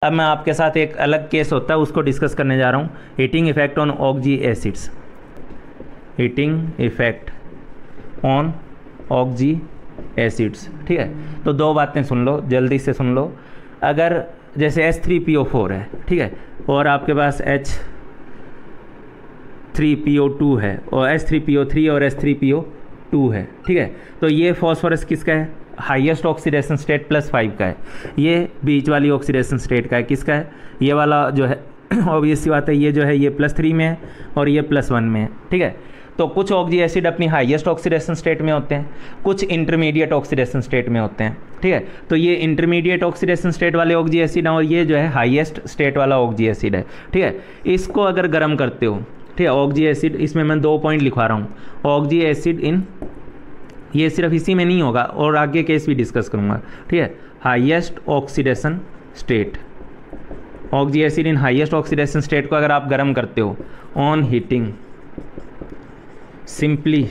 अब मैं आपके साथ एक अलग केस होता है उसको डिस्कस करने जा रहा हूँ, heating effect on oxy acids. Heating effect on oxy acids, ठीक है। तो दो बातें सुन लो, जल्दी से सुन लो। अगर जैसे H3PO4 है, ठीक है, और आपके पास H3PO2 है और H3PO3 और H3PO2 है, ठीक है। तो ये फॉस्फोरस किसका है? हाईएस्ट ऑक्सीडेशन स्टेट +5 का है। ये बीच वाली ऑक्सीडेशन स्टेट का है, किसका है? ये वाला जो है ऑब्वियस सी बात है, ये जो है ये +3 में है और ये +1 में है, ठीक है। तो कुछ ऑक्जी एसिड अपनी हाईएस्ट ऑक्सीडेशन स्टेट में होते हैं, कुछ इंटरमीडिएट ऑक्सीडेशन स्टेट में होते हैं, ठीक है। तो ये इंटरमीडिएट ऑक्सीडेशन स्टेट वाले ऑक्जी एसिड हैं और ये जो है हाईएस्ट स्टेट वाला ऑक्जी एसिड है, ठीक है। इसको अगर गर्म करते हो, ठीक है, ऑक्जी एसिड, इसमें मैं 2 पॉइंट लिखवा रहा हूँ। ऑक्जी एसिड इन, ये सिर्फ इसी में नहीं होगा और आगे केस भी डिस्कस करूँगा, ठीक है। Highest oxidation state, oxy acid इन हाईएस्ट ऑक्सीडेशन स्टेट को अगर आप गर्म करते हो on heating simply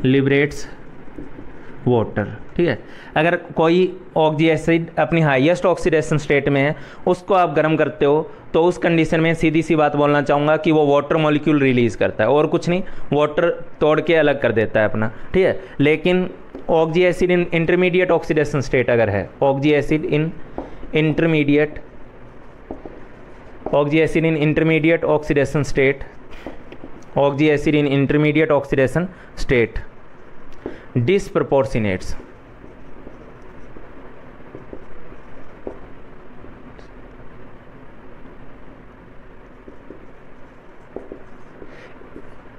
liberates water, ठीक है। अगर कोई ऑक्जी एसिड अपनी हाईएस्ट ऑक्सीडेशन स्टेट में है, उसको आप गर्म करते हो तो उस कंडीशन में सीधी सी बात बोलना चाहूँगा कि वो वाटर मॉलिक्यूल रिलीज़ करता है और कुछ नहीं, वाटर तोड़ के अलग कर देता है अपना, ठीक है। लेकिन oxy acid in intermediate oxidation state अगर है, oxy acid in intermediate oxidation state, oxy acid in intermediate oxidation state disproportionates,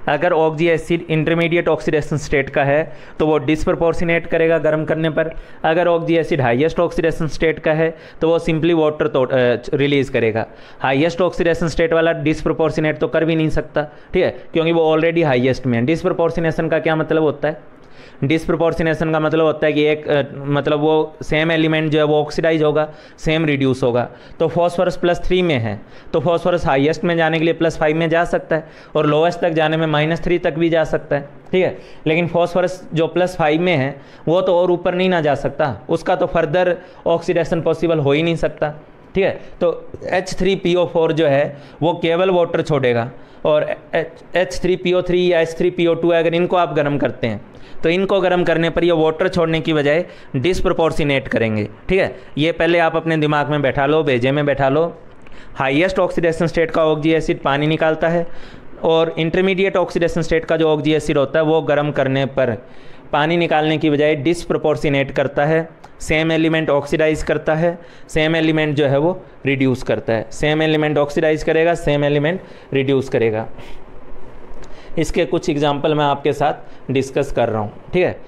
अगर oxy acid intermediate oxidation state का है तो वो डिसप्रपोर्शनेट करेगा गर्म करने पर। अगर oxy acid highest oxidation state का है तो वो सिंपली वाटर रिलीज़ करेगा। हाईएस्ट ऑक्सीडेशन स्टेट वाला डिसप्रपोर्शनेट तो कर भी नहीं सकता, ठीक है, क्योंकि वो ऑलरेडी हाईएस्ट में है। डिसप्रपोर्शनेशन का क्या मतलब होता है? डिसप्रपोर्शनेशन का मतलब होता है कि एक मतलब वो सेम एलिमेंट जो है वो ऑक्सीडाइज होगा, सेम रिड्यूस होगा। तो फॉस्फोरस +3 में है तो फॉस्फोरस हाईएस्ट में जाने के लिए +5 में जा सकता है और लोएस्ट तक जाने में -3 तक भी जा सकता है, ठीक है। लेकिन फॉस्फोरस जो +5 में है वो तो और ऊपर नहीं ना जा सकता, उसका तो फर्दर ऑक्सीडेशन पॉसिबल हो ही नहीं सकता, ठीक है। तो H3PO4 जो है वो केवल वाटर छोड़ेगा और H3PO3 या H3PO2 अगर इनको आप गर्म करते हैं तो इनको गर्म करने पर ये वाटर छोड़ने की बजाय डिसप्रपोर्शनेट करेंगे, ठीक है। ये पहले आप अपने दिमाग में बैठा लो, भेजे में बैठा लो। हाईएस्ट ऑक्सीडेशन स्टेट का ऑक्जी एसिड पानी निकालता है और इंटरमीडिएट ऑक्सीडेशन स्टेट का जो ऑक्जी एसिड होता है वो गर्म करने पर पानी निकालने की बजाय डिसप्रपोर्शनेट करता है। सेम एलिमेंट ऑक्सीडाइज करता है, सेम एलिमेंट जो है वो रिड्यूस करता है। सेम एलिमेंट ऑक्सीडाइज करेगा, सेम एलिमेंट रिड्यूस करेगा। इसके कुछ एग्जांपल मैं आपके साथ डिस्कस कर रहा हूँ, ठीक है।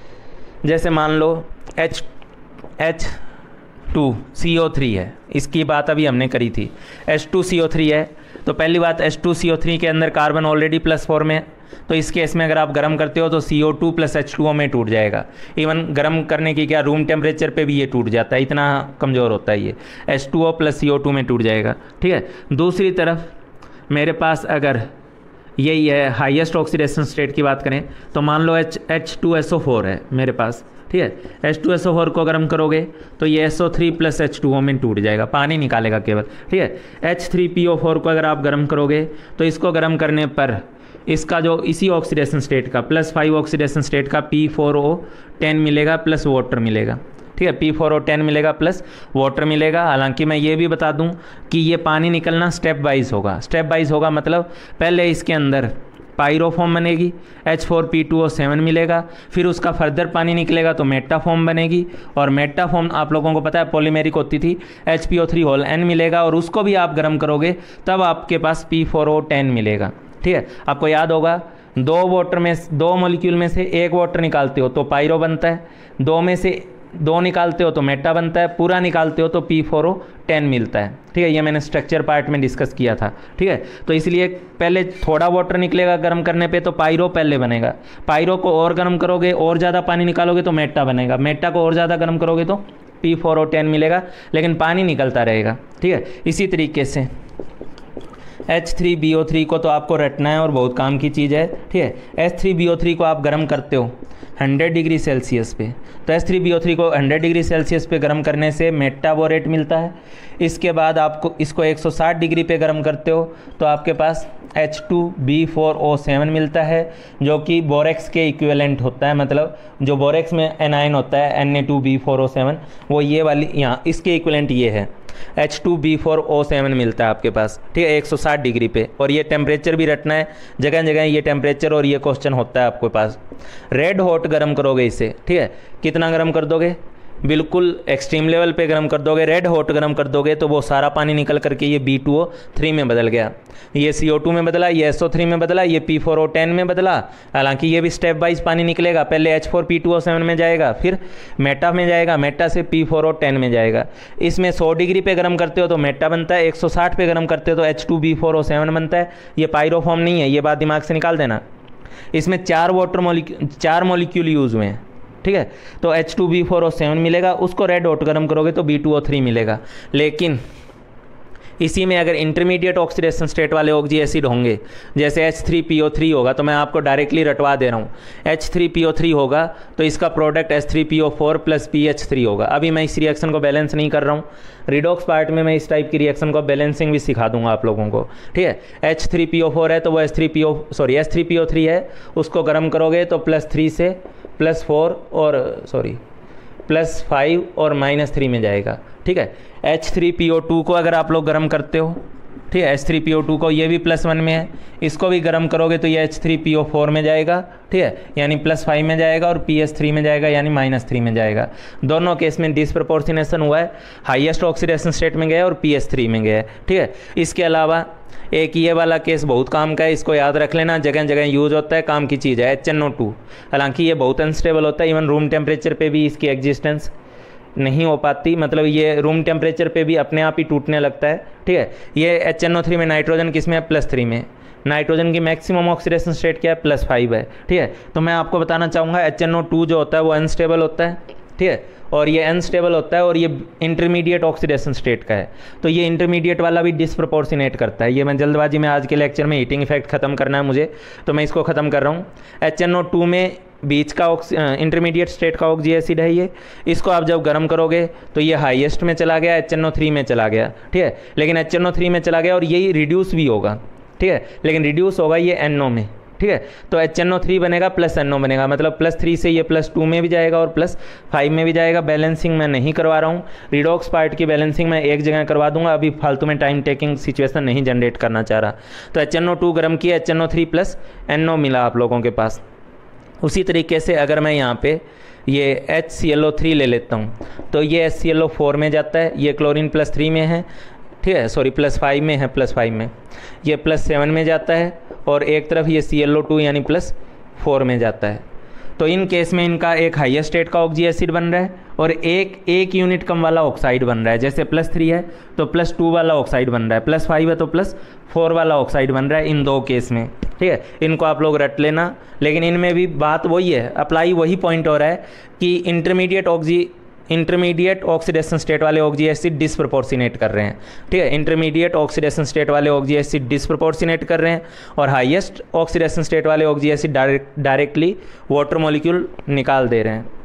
जैसे मान लो H2CO3 है, इसकी बात अभी हमने करी थी। H2CO3 है तो पहली बात, H2CO3 के अंदर कार्बन ऑलरेडी +4 में है, तो इस केस में अगर आप गर्म करते हो तो CO2 + H2O में टूट जाएगा। इवन गर्म करने की क्या, रूम टेम्परेचर पे भी ये टूट जाता है, इतना कमज़ोर होता है ये। H2O + CO2 में टूट जाएगा, ठीक है। दूसरी तरफ मेरे पास अगर यही है हाईएस्ट ऑक्सीडेशन स्टेट की बात करें तो मान लो H2SO4 है मेरे पास, ठीक है। H2SO4 को गर्म करोगे तो ये SO3 + H2O में टूट जाएगा, पानी निकालेगा केवल, ठीक है। H3PO4 को अगर आप गर्म करोगे तो इसको गर्म करने पर इसका जो इसी ऑक्सीडेशन स्टेट का +5 ऑक्सीडेशन स्टेट का P4O10 मिलेगा प्लस वाटर मिलेगा, ठीक है। P4O10 मिलेगा प्लस वाटर मिलेगा। हालांकि मैं ये भी बता दूं कि ये पानी निकलना स्टेप वाइज होगा। स्टेप वाइज होगा मतलब पहले इसके अंदर पायरो फॉर्म बनेगी, H4P2O7 मिलेगा, फिर उसका फर्दर पानी निकलेगा तो मेटा फॉर्म बनेगी और मेटा फॉर्म आप लोगों को पता है पॉलीमेरिक होती थी, HPO3N मिलेगा और उसको भी आप गर्म करोगे तब आपके पास P4O10 मिलेगा, ठीक है। आपको याद होगा दो मॉलिक्यूल में से एक वाटर निकालते हो तो पायरो बनता है, दो में से दो निकालते हो तो मेटा बनता है, पूरा निकालते हो तो P4O10 मिलता है, ठीक है। ये मैंने स्ट्रक्चर पार्ट में डिस्कस किया था, ठीक है। तो इसलिए पहले थोड़ा वाटर निकलेगा गर्म करने पे तो पायरो पहले बनेगा, पायरो को और गर्म करोगे और ज़्यादा पानी निकालोगे तो मेटा बनेगा, मेटा को और ज़्यादा गर्म करोगे तो P4O10 मिलेगा, लेकिन पानी निकलता रहेगा, ठीक है। इसी तरीके से H3BO3 को तो आपको रटना है और बहुत काम की चीज़ है, ठीक है। H3BO3 को आप गर्म करते हो 100 डिग्री सेल्सियस पे। तो H3PO3 को 100 डिग्री सेल्सियस पे गर्म करने से मेटाबोरेट मिलता है। इसके बाद आपको इसको 160 डिग्री पे गर्म करते हो तो आपके पास H2B4O7 मिलता है, जो कि बोरेक्स के इक्विवेलेंट होता है। मतलब जो बोरेक्स में एनायन होता है Na2B4O7, वो ये वाली यहाँ इसके इक्विवेलेंट ये है, H2B4O7 मिलता है आपके पास, ठीक है, 160 डिग्री पे। और ये टेम्परेचर भी रटना है, जगह जगह ये टेम्परेचर और ये क्वेश्चन होता है आपके पास। रेड हॉट गर्म करोगे इसे, ठीक है, कितना गर्म कर दोगे, बिल्कुल एक्सट्रीम लेवल पे गर्म कर दोगे। रेड हॉट गर्म कर दोगे तो वो सारा पानी निकल करके ये B2O3 में बदल गया, ये CO2 में बदला, ये SO3 में बदला, ये P4O10 में बदला। हालांकि ये भी स्टेप वाइज पानी निकलेगा, पहले H4P2O7 में जाएगा, फिर मेटा में जाएगा, मेटा से P4O10 में जाएगा। इसमें 100 डिग्री पे गर्म करते हो तो मेटा बनता है, 160 पे गर्म करते हो तो H2B4O7 बनता है। ये पायरोफॉर्म नहीं है, ये बात दिमाग से निकाल देना। इसमें 4 मॉलिक्यूल यूज़ हुए हैं, ठीक है। तो H2B4O7 मिलेगा, उसको रेड हॉट गर्म करोगे तो B2O3 मिलेगा। लेकिन इसी में अगर इंटरमीडिएट ऑक्सीडेशन स्टेट वाले ऑक्सी एसिड होंगे, जैसे H3PO3 होगा, तो मैं आपको डायरेक्टली रटवा दे रहा हूँ, H3PO3 होगा तो इसका प्रोडक्ट H3PO4 प्लस PH3 होगा। अभी मैं इस रिएक्शन को बैलेंस नहीं कर रहा हूँ, रिडॉक्स पार्ट में मैं इस टाइप की रिएक्शन को बैलेंसिंग भी सिखा दूंगा आप लोगों को, ठीक है। H3PO4 है तो वो H3PO3 है, उसको गर्म करोगे तो +3 से +4 और +5 और -3 में जाएगा, ठीक है। H3PO2 को अगर आप लोग गर्म करते हो, ठीक है, H3PO2 को, ये भी +1 में है, इसको भी गर्म करोगे तो ये H3PO4 में जाएगा, ठीक है, यानी +5 में जाएगा, और PS3 में जाएगा यानी -3 में जाएगा। दोनों केस में डिसप्रपोर्शनेशन हुआ है, हाईएस्ट ऑक्सीडेशन स्टेट में गया और PS3 में गया, ठीक है। इसके अलावा एक ये वाला केस बहुत काम का है, इसको याद रख लेना, जगह जगह यूज होता है, काम की चीज़ है, HNO2। हालांकि ये बहुत अनस्टेबल होता है, इवन रूम टेम्परेचर पे भी इसकी एग्जिस्टेंस नहीं हो पाती, मतलब ये रूम टेम्परेचर पे भी अपने आप ही टूटने लगता है, ठीक है। ये HNO3 में नाइट्रोजन किस में है, +3 में। नाइट्रोजन की मैक्सिमम ऑक्सीडेशन स्टेट क्या है, +5 है, ठीक है। तो मैं आपको बताना चाहूँगा HNO2 जो होता है वो अनस्टेबल होता है, ठीक है, और ये अनस्टेबल होता है और ये इंटरमीडिएट ऑक्सीडेशन स्टेट का है। तो ये इंटरमीडिएट वाला भी डिसप्रपोर्शनेट करता है। ये मैं जल्दबाजी में आज के लेक्चर में हीटिंग इफेक्ट ख़त्म करना है मुझे, तो मैं इसको ख़त्म कर रहा हूँ। HNO2 में बीच का इंटरमीडिएट स्टेट का ऑक्सी एसिड है ये, इसको आप जब गर्म करोगे तो ये हाईएस्ट में चला गया, HNO3 में चला गया, ठीक है। लेकिन HNO3 में चला गया और यही रिड्यूस भी होगा, ठीक है, लेकिन रिड्यूस होगा ये NO में, ठीक है। तो HNO3 बनेगा +NO बनेगा, मतलब +3 से ये +2 में भी जाएगा और +5 में भी जाएगा। बैलेंसिंग मैं नहीं करवा रहा हूँ, रिडॉक्स पार्ट की बैलेंसिंग मैं एक जगह करवा दूंगा, अभी फालतू में टाइम टेकिंग सिचुएशन नहीं जनरेट करना चाह रहा। तो HNO2 गर्म किया, HNO3 + NO मिला आप लोगों के पास। उसी तरीके से अगर मैं यहाँ पे ये HClO3 ले लेता हूँ तो ये HClO4 में जाता है, ये क्लोरीन +3 में है, ठीक है, +5 में है, +5 में, ये +7 में जाता है, और एक तरफ ये ClO2 यानी +4 में जाता है। तो इन केस में इनका एक हाईएस्ट स्टेट का ऑक्सी एसिड बन रहा है और एक यूनिट कम वाला ऑक्साइड बन रहा है। जैसे +3 है तो +2 वाला ऑक्साइड बन रहा है, +5 है तो +4 वाला ऑक्साइड बन रहा है, इन दो केस में, ठीक है। इनको आप लोग रट लेना, लेकिन इनमें भी बात वही है, अप्लाई वही पॉइंट हो रहा है कि इंटरमीडिएट ऑक्सीडेशन स्टेट वाले ऑक्सी एसिड डिसप्रपोर्शनेट कर रहे हैं, ठीक है। इंटरमीडिएट ऑक्सीडेशन स्टेट वाले ऑक्सी एसिड डिसप्रपोर्शनेट कर रहे हैं और हाईएस्ट ऑक्सीडेशन स्टेट वाले oxy acid directly water molecule निकाल दे रहे हैं।